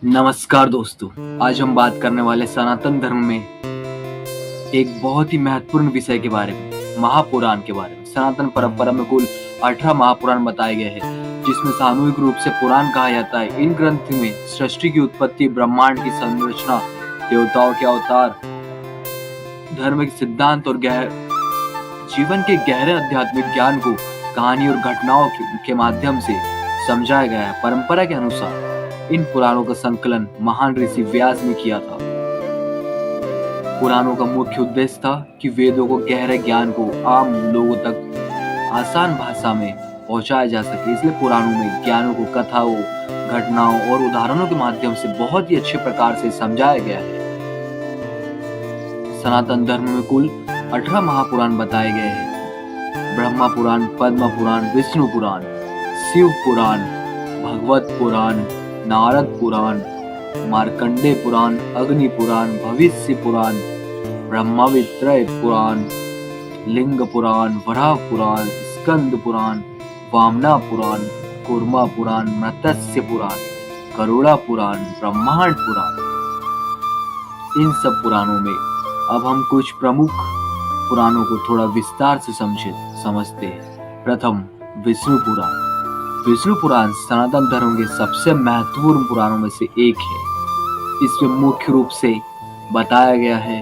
नमस्कार दोस्तों। आज हम बात करने वाले सनातन धर्म में एक बहुत ही महत्वपूर्ण विषय के बारे में, महापुराण के बारे में। सनातन परंपरा में कुल 18 महापुराण बताए गए हैं, जिसमें सामूहिक रूप से पुराण कहा जाता है। इन ग्रंथ में सृष्टि की उत्पत्ति, ब्रह्मांड की संरचना, देवताओं के अवतार, धर्म के सिद्धांत और जीवन के गहरे आध्यात्मिक ज्ञान को कहानी और घटनाओं के माध्यम से समझाया गया है। परंपरा के अनुसार इन पुराणों का संकलन महान ऋषि व्यास ने किया था। पुराणों का मुख्य उद्देश्य था कि वेदों को गहरे ज्ञान को आम लोगों तक आसान भाषा में पहुंचाया जा सके। इसलिए पुराणों में ज्ञानों को कथाओं, घटनाओं और उदाहरणों के माध्यम से बहुत ही अच्छे प्रकार से समझाया गया है। सनातन धर्म में कुल 18 महापुराण बताए गए हैं। ब्रह्मा पुराण, पद्म पुराण, विष्णु पुराण, शिव पुराण, भगवत पुराण, नारद पुराण, मार्कंडेय पुराण, अग्नि पुराण, भविष्य पुराण, ब्रह्मवित्रय पुराण, लिंग पुराण, वराह पुराण, स्कंद पुराण, वामना पुराण, कूर्मा पुराण, मत्स्य पुराण, गरुड़ा पुराण, ब्रह्मांड पुराण। इन सब पुराणों में अब हम कुछ प्रमुख पुराणों को थोड़ा विस्तार से समझते हैं। प्रथम, विष्णु पुराण। विष्णु पुराण सनातन धर्म के सबसे महत्वपूर्ण पुराणों में से एक है। इसमें मुख्य रूप से बताया गया है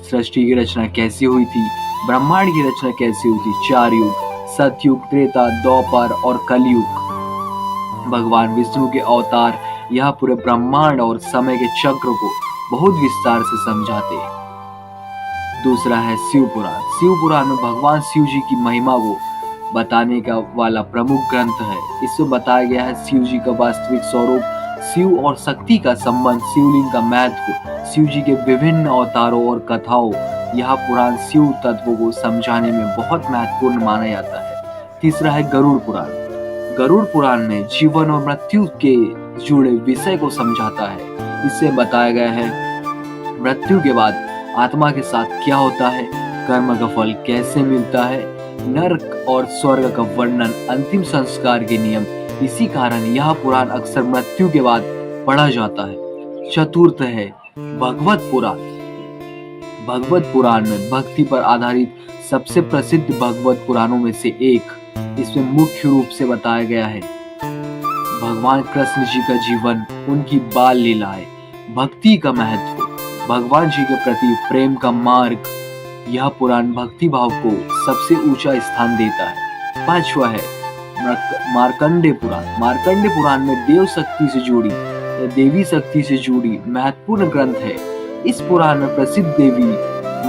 सृष्टि की रचना कैसी हुई थी, ब्रह्मांड की रचना कैसी हुई थी, 4 युग, सतयुग, त्रेता, द्वापर और कलयुग। भगवान विष्णु के अवतार यह पूरे ब्रह्मांड और समय के चक्र को बहुत विस्तार से समझाते हैं। दूसरा है शिव पुराण। शिव पुराण में भगवान शिव जी की महिमा को बताने का वाला प्रमुख ग्रंथ है। इसमें बताया गया है शिव जी का वास्तविक स्वरूप, शिव और शक्ति का संबंध, शिवलिंग का महत्व, शिव जी के विभिन्न अवतारों और कथाओं। यह पुराण शिव तत्वों को समझाने में बहुत महत्वपूर्ण माना जाता है। तीसरा है गरुड़ पुराण। गरुड़ पुराण में जीवन और मृत्यु के जुड़े विषय को समझाता है। इससे बताया गया है मृत्यु के बाद आत्मा के साथ क्या होता है, कर्म का फल कैसे मिलता है, नरक और स्वर्ग का वर्णन, अंतिम संस्कार के नियम। इसी कारण यह पुराण अक्सर मृत्यु के बाद पढ़ा जाता है। चतुर्थ है भगवत पुराण। भगवत पुराण में भक्ति पर आधारित सबसे प्रसिद्ध भगवत पुराणों में से एक। इसमें मुख्य रूप से बताया गया है भगवान कृष्ण जी का जीवन, उनकी बाल लीलाएं, भक्ति का महत्व, भगवान जी के प्रति प्रेम का मार्ग। यह पुराण भक्ति भाव को सबसे ऊंचा स्थान देता है। पांचवा है मार्कंडेय पुराण। मार्कंडेय पुराण में देव शक्ति से जुड़ी या देवी शक्ति से जुड़ी महत्वपूर्ण ग्रंथ है। इस पुराण में प्रसिद्ध देवी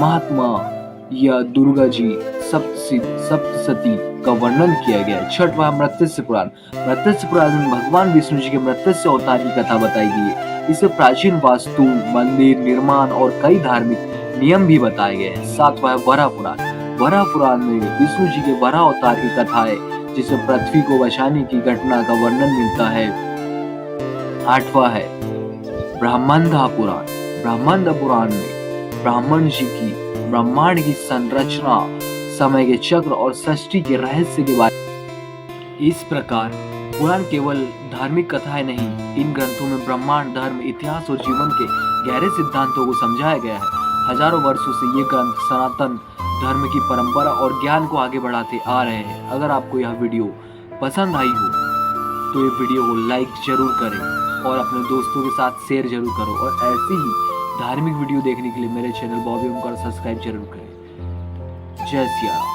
महात्मा या दुर्गा जी सप्तशती का वर्णन किया गया है। छठवां मत्स्य पुराण। मत्स्य पुराण में भगवान विष्णु जी के मत्स्य अवतार की कथा बताई गई है। इसमें प्राचीन वास्तु, मंदिर निर्माण और कई धार्मिक नियम भी बताए गए हैं। सातवां है वराह पुराण। वराह पुराण में विष्णु जी के वराह अवतार की कथा है, जिसमें पृथ्वी को बचाने की घटना का वर्णन मिलता है। आठवां है ब्रह्मांड पुराण। ब्रह्मांड पुराण में ब्राह्मण जी की ब्रह्मांड की संरचना, समय के चक्र और सृष्टि के रहस्य के बारे। इस प्रकार पुराण केवल धार्मिक कथाएं नहीं, इन ग्रंथों में ब्रह्मांड, धर्म, इतिहास और जीवन के गहरे सिद्धांतों को समझाया गया है। हजारों वर्षों से ये ग्रंथ सनातन धर्म की परंपरा और ज्ञान को आगे बढ़ाते आ रहे हैं। अगर आपको यह वीडियो पसंद आई हो तो ये वीडियो को लाइक जरूर करें और अपने दोस्तों के साथ शेयर जरूर करो, और ऐसी ही धार्मिक वीडियो देखने के लिए मेरे चैनल बॉबी ओमकार सब्सक्राइब जरूर करें। जय सिया राम।